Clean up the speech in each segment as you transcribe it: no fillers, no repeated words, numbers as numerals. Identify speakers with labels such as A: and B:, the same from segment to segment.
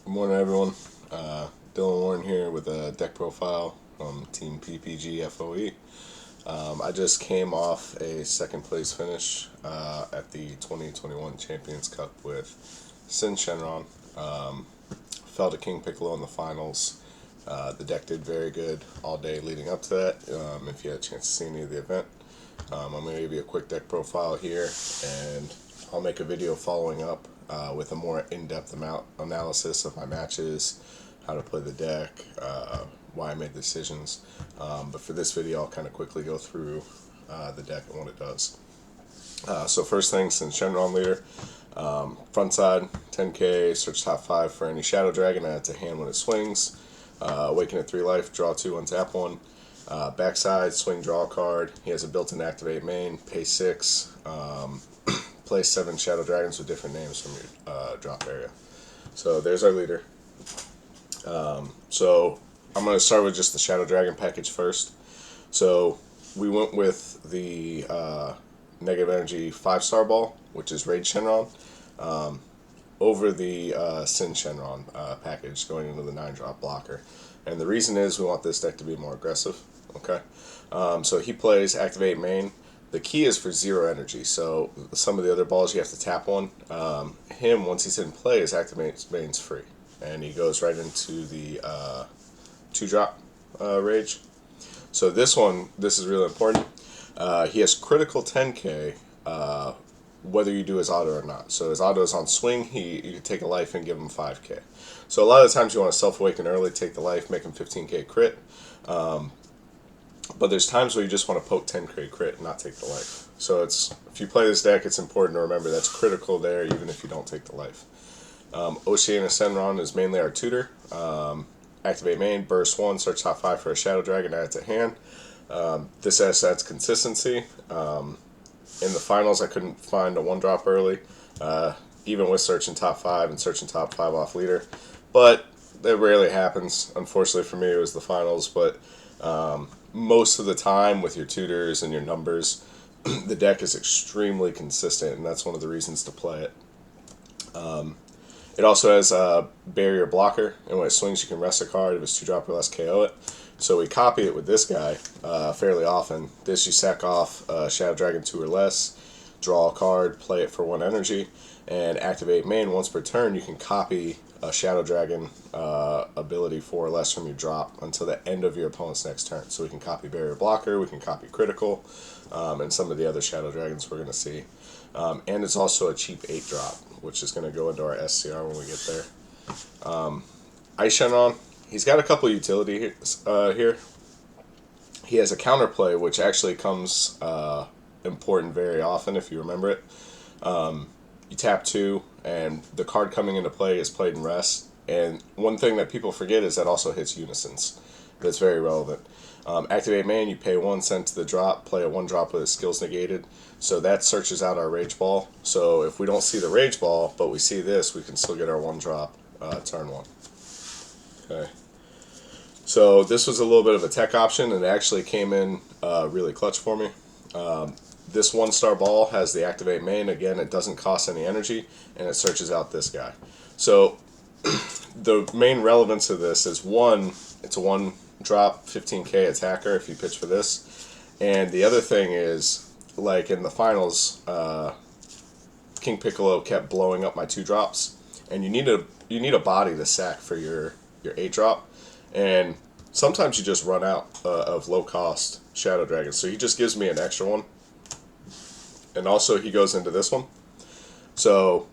A: Good morning, everyone. Dillon Warren here with a deck profile from Team PPG FOE. I just came off a second place finish at the 2021 Champions Cup with Shenron. Fell to King Piccolo in the finals. The deck did very good all day leading up to that. If you had a chance to see any of the event, I'm going to give you a quick deck profile here, and I'll make a video following up with a more in-depth analysis of my matches, how to play the deck, why I made the decisions. But for this video, I'll kind of quickly go through the deck and what it does. So first thing, since Shenron leader, front side, 10k, search top 5 for any Shadow Dragon, add to hand when it swings. Awaken at 3 life, draw 2, untap 1. Backside, swing, draw a card. He has a built-in activate main, pay 6. Play 7 Shadow Dragons with different names from your drop area. So there's our leader. So I'm going to start with just the Shadow Dragon package first. So we went with the negative energy 5-star ball, which is Raid Shenron, over the Sin Shenron package going into the 9-drop blocker. And the reason is we want this deck to be more aggressive. Okay, so he plays activate main. The key is for 0 energy, so some of the other balls you have to tap one. Him, once he's in play, his activate main's free, and he goes right into the 2-drop rage. So this is really important. He has critical 10k, whether you do his auto or not. So his auto is on swing, you can take a life and give him 5k. So a lot of the times you want to self-awaken early, take the life, make him 15k crit. But there's times where you just want to poke 10k crit and not take the life. So if you play this deck, it's important to remember that's critical there, even if you don't take the life. Oceana Shenron is mainly our tutor. Activate main, burst 1, search top 5 for a Shadow Dragon, add it to hand. This adds consistency. In the finals, I couldn't find a 1-drop early, even with searching top 5 and searching top 5 off leader. But that rarely happens. Unfortunately for me, it was the finals, but most of the time with your tutors and your numbers, the deck is extremely consistent, and that's one of the reasons to play it. It also has a barrier blocker, and when it swings you can rest a card. If it's 2-drop or less, KO it. So we copy it with this guy fairly often. This you sack off Shadow Dragon 2 or less, draw a card, play it for 1 energy, and activate main. Once per turn you can copy a Shadow Dragon ability 4 or less from your drop until the end of your opponent's next turn. So we can copy Barrier Blocker, we can copy Critical, and some of the other Shadow Dragons we're going to see. And it's also a cheap 8-drop, which is going to go into our SCR when we get there. Ice Shenron, he's got a couple utility here. He has a counterplay, which actually comes important very often if you remember it. You tap 2, and the card coming into play is played in rest. And one thing that people forget is that also hits unisons. That's very relevant. Activate main, you pay 1, send to the drop, play a 1-drop with his skills negated. So that searches out our rage ball. So if we don't see the rage ball, but we see this, we can still get our 1-drop turn 1. Okay. So this was a little bit of a tech option, and it actually came in really clutch for me. This 1-star ball has the activate main. Again, it doesn't cost any energy, and it searches out this guy. So the main relevance of this is, 1, it's a 1-drop 15k attacker if you pitch for this. And the other thing is, like in the finals, King Piccolo kept blowing up my 2-drops, and you need a body to sack for your 8-drop. And sometimes you just run out of low-cost Shadow Dragons. So he just gives me an extra one. And also he goes into this one. So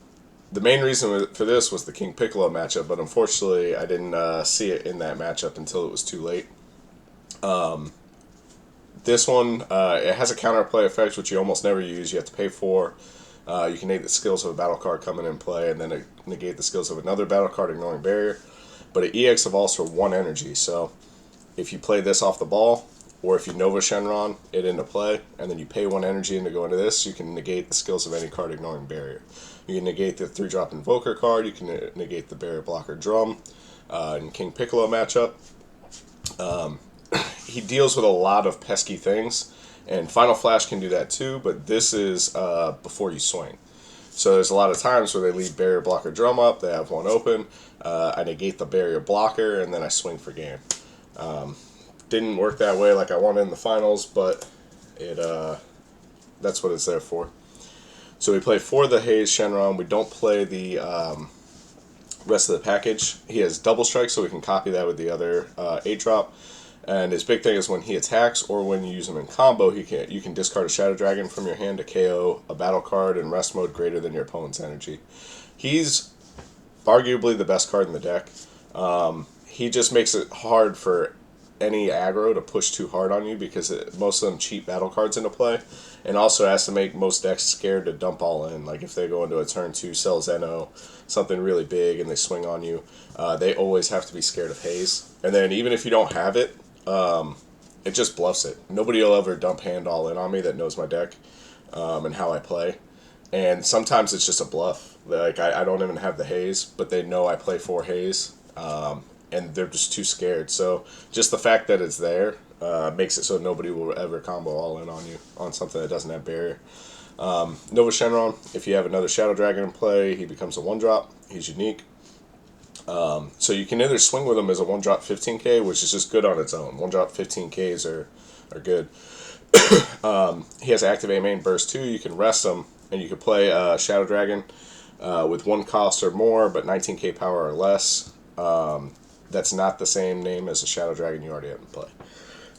A: the main reason for this was the King Piccolo matchup, but unfortunately I didn't see it in that matchup until it was too late. This one, it has a counterplay effect, which you almost never use. You have to pay for. You can negate the skills of a battle card coming in play, and then negate the skills of another battle card ignoring barrier. But it EX evolves for 1 energy, so if you play this off the ball, or if you Nova Shenron it into play, and then you pay 1 energy in to go into this, you can negate the skills of any card ignoring barrier. You can negate the 3-drop Invoker card, you can negate the Barrier Blocker Drum in King Piccolo matchup. He deals with a lot of pesky things, and Final Flash can do that too, but this is before you swing. So there's a lot of times where they leave barrier blocker drum up, they have one open, I negate the barrier blocker, and then I swing for game. Didn't work that way like I wanted in the finals, but it that's what it's there for. So we play for the Haze Shenron. We don't play the rest of the package. He has double strike, so we can copy that with the other 8-drop. And his big thing is when he attacks or when you use him in combo, you can discard a Shadow Dragon from your hand to KO a battle card in rest mode greater than your opponent's energy. He's arguably the best card in the deck. He just makes it hard for any aggro to push too hard on you because most of them cheat battle cards into play, and also has to make most decks scared to dump all in. Like if they go into a turn 2 sell Zeno, something really big, and they swing on you, they always have to be scared of Haze. And then even if you don't have it, it just bluffs it. Nobody will ever dump hand all in on me that knows my deck and how I play. And sometimes it's just a bluff. Like I don't even have the Haze, but they know I play for Haze. And they're just too scared. So just the fact that it's there makes it so nobody will ever combo all in on you on something that doesn't have barrier. Nova Shenron, if you have another Shadow Dragon in play, he becomes a 1-drop. He's unique. So you can either swing with him as a 1-drop 15k, which is just good on its own. 1-drop 15ks are good. He has Activate Main Burst 2. You can rest him, and you can play Shadow Dragon with 1 cost or more, but 19k power or less. That's not the same name as a Shadow Dragon you already have in play.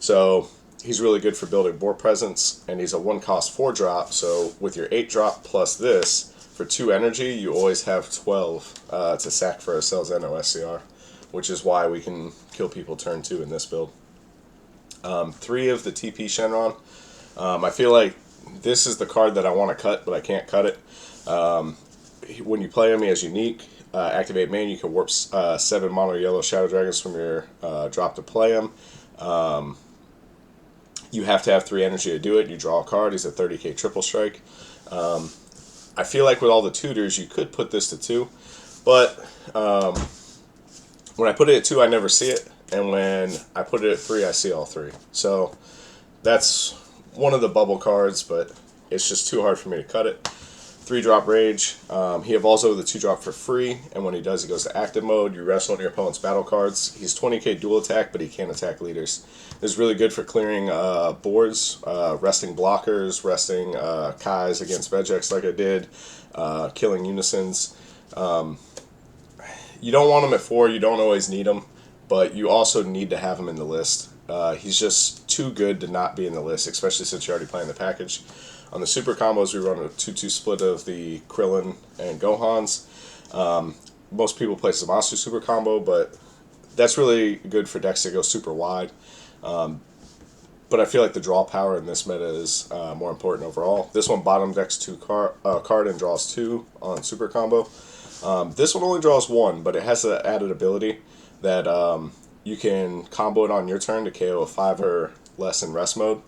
A: So he's really good for building board presence, and he's a 1-cost 4-drop, so with your 8-drop plus this, for 2 energy, you always have 12 to sack for a Selzeno SCR, which is why we can kill people turn 2 in this build. 3 of the TP Shenron. I feel like this is the card that I want to cut, but I can't cut it. When you play him, he has unique. Activate main, you can warp 7 mono yellow Shadow Dragons from your drop to play him. You have to have 3 energy to do it. You draw a card. He's a 30k triple strike. I feel like with all the tutors, you could put this to 2, but when I put it at 2, I never see it, and when I put it at 3, I see all 3. So that's one of the bubble cards, but it's just too hard for me to cut it. 3-drop Rage. He evolves over the 2-drop for free, and when he does, he goes to active mode. You rest one of your opponent's battle cards. He's 20k dual attack, but he can't attack leaders. This is really good for clearing boards, resting blockers, resting Kais against Vegex like I did, killing Unisons. You don't want him at 4, you don't always need him, but you also need to have him in the list. He's just too good to not be in the list, especially since you're already playing the package. On the super combos, we run a 2-2 split of the Krillin and Gohans. Most people play Zamasu super combo, but that's really good for decks that go super wide. But I feel like the draw power in this meta is more important overall. This one bottom decks 2 card and draws 2 on super combo. This one only draws 1, but it has the added ability that you can combo it on your turn to KO a 5 or less in rest mode.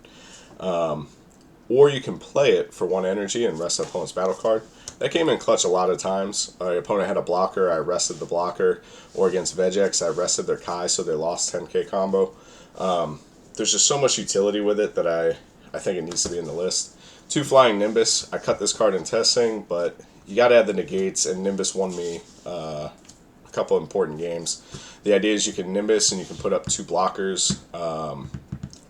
A: Or you can play it for 1 energy and rest the opponent's battle card. That came in clutch a lot of times. Your opponent had a blocker, I rested the blocker. Or against Vegex, I rested their Kai, so they lost 10k combo. There's just so much utility with it that I think it needs to be in the list. 2 Flying Nimbus. I cut this card in testing, but you got to add the negates, and Nimbus won me a couple important games. The idea is you can Nimbus and you can put up 2 blockers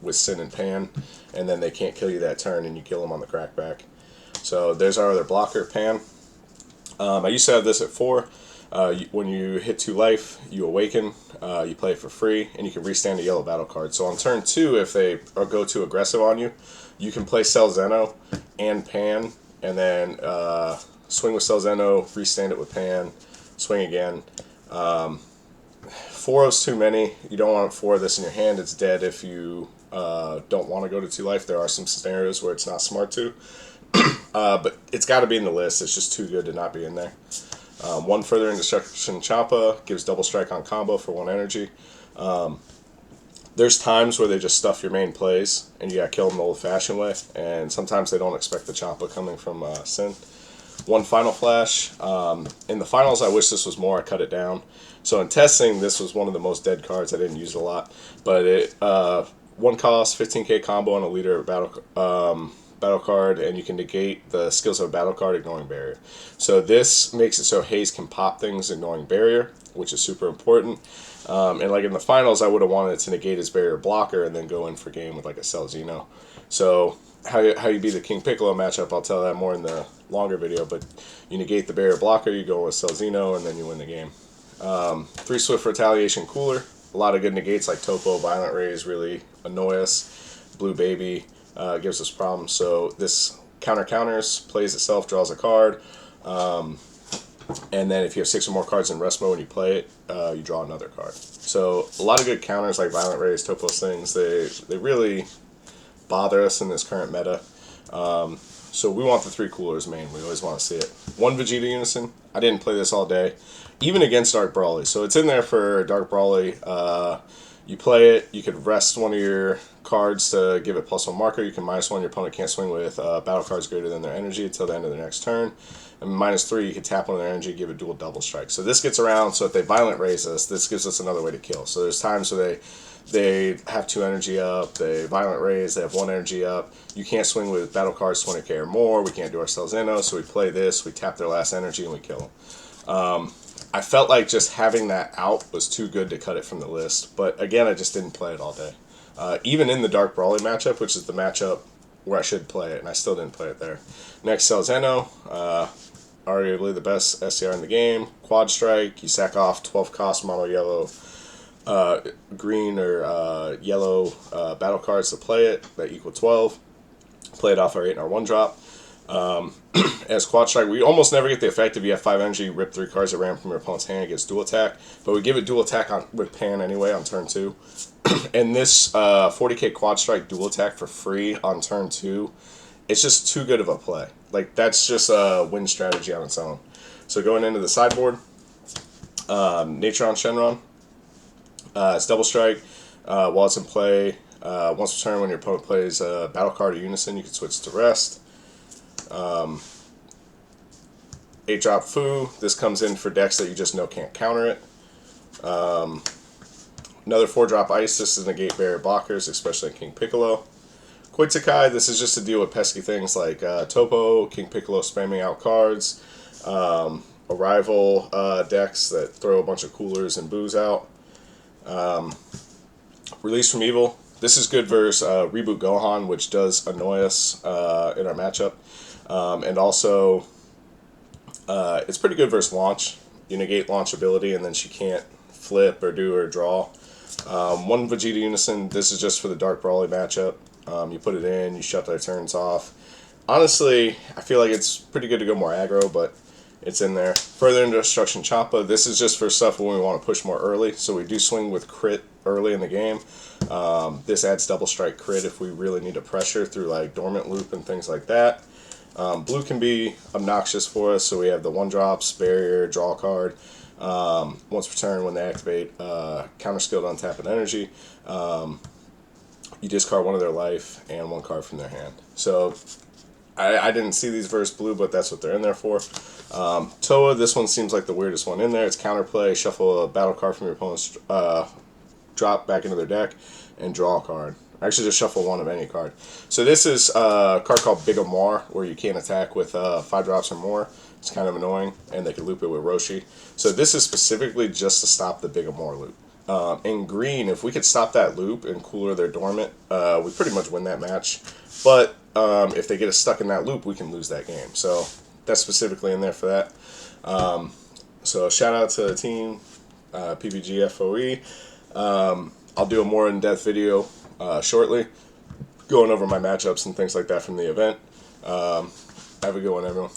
A: with Sin and Pan, and then they can't kill you that turn, and you kill them on the crackback. So there's our other blocker, Pan. I used to have this at 4. When you hit 2 life, you awaken, you play it for free, and you can restand a yellow battle card. So on turn 2, if they go too aggressive on you, you can play Selzeno and Pan, and then swing with Selzeno, restand it with Pan, swing again. 4 is too many. You don't want 4 of this in your hand. It's dead if you don't want to go to 2 life. There are some scenarios where it's not smart to. But it's got to be in the list. It's just too good to not be in there. 1 Further Indestruction Champa gives double strike on combo for 1 energy. There's times where they just stuff your main plays, and you got to kill them the old-fashioned way, and sometimes they don't expect the Champa coming from Sin. 1 Final Flash. In the finals, I wish this was more. I cut it down. So in testing, this was one of the most dead cards. I didn't use it a lot, but it 1 cost, 15k combo on a leader battle battle card, and you can negate the skills of a battle card ignoring barrier. So this makes it so Haze can pop things ignoring barrier, which is super important. And like in the finals, I would have wanted to negate his barrier blocker and then go in for game with like a Celzino. So how you beat the King Piccolo matchup, I'll tell that more in the longer video, but you negate the barrier blocker, you go with Celzino, and then you win the game. 3 Swift Retaliation Cooler. A lot of good negates like Topo, Violent Rays really annoy us. Blue Baby gives us problems. So this counters, plays itself, draws a card. And then if you have 6 or more cards in rest mode when you play it, you draw another card. So a lot of good counters like Violent Rays, Topo's things, they really bother us in this current meta. So we want the 3 coolers main. We always want to see it. 1 Vegeta Unison. I didn't play this all day, even against Dark Brawly. So it's in there for Dark Brawly. You play it. You could rest one of your cards to give it +1 marker. You can -1. Your opponent can't swing with battle cards greater than their energy until the end of their next turn. And -3, you can tap on their energy, give it dual double strike. So this gets around. So if they Violent Raise us, this gives us another way to kill. So there's times where they have 2 energy up, they Violent Raise, they have 1 energy up. You can't swing with battle cards 20k or more. We can't do ourselves in, so we play this, we tap their last energy, and we kill them. I felt like just having that out was too good to cut it from the list. But again, I just didn't play it all day. Even in the Dark Brawly matchup, which is the matchup where I should play it, and I still didn't play it there. Next, Celzeno. Arguably the best SCR in the game. Quad Strike, you sack off 12 cost mono yellow, green or yellow battle cards to play it that equal 12. Play it off our 8 and our 1 drop. As Quad Strike, we almost never get the effect if you have 5 energy, rip 3 cards that ran from your opponent's hand, gets dual attack. But we give it dual attack with Pan anyway on turn 2. And this 40k Quad Strike dual attack for free on turn 2, it's just too good of a play. Like, that's just a win strategy on its own. So going into the sideboard, Nature on Shenron. It's double strike. While it's in play, once per turn when your opponent plays a battle card or Unison, you can switch to rest. 8-drop Fu. This comes in for decks that you just know can't counter it. Another 4-drop Ice. This is negate barrier blockers, especially in King Piccolo. Koitsukai. This is just to deal with pesky things like Topo, King Piccolo spamming out cards, Arrival decks that throw a bunch of coolers and booze out. Release from Evil. This is good versus Reboot Gohan, which does annoy us in our matchup. And also, it's pretty good versus Launch. You negate Launch ability, and then she can't flip or do or draw. 1 Vegeta Unison. This is just for the Dark Brawly matchup. You put it in, you shut their turns off. Honestly, I feel like it's pretty good to go more aggro, but it's in there. Further into Destruction Champa. This is just for stuff when we want to push more early. So we do swing with crit early in the game. This adds double strike crit if we really need to pressure through like Dormant Loop and things like that. Blue can be obnoxious for us, so we have the 1-drops, barrier, draw a card. Once per turn when they activate counter skill to untap an energy. You discard 1 of their life and 1 card from their hand. So I didn't see these versus blue, but that's what they're in there for. Toa, this one seems like the weirdest one in there. It's counterplay, shuffle a battle card from your opponent's drop back into their deck, and draw a card. Actually, just shuffle 1 of any card. So this is a card called Big Amar, where you can't attack with 5 drops or more. It's kind of annoying, and they can loop it with Roshi. So this is specifically just to stop the Big Amar loop. In green, if we could stop that loop and cooler their dormant, we pretty much win that match. But if they get us stuck in that loop, we can lose that game. So that's specifically in there for that. So shout out to the team, PPG FOE. I'll do a more in-depth video shortly, going over my matchups and things like that from the event. Have a good one, everyone.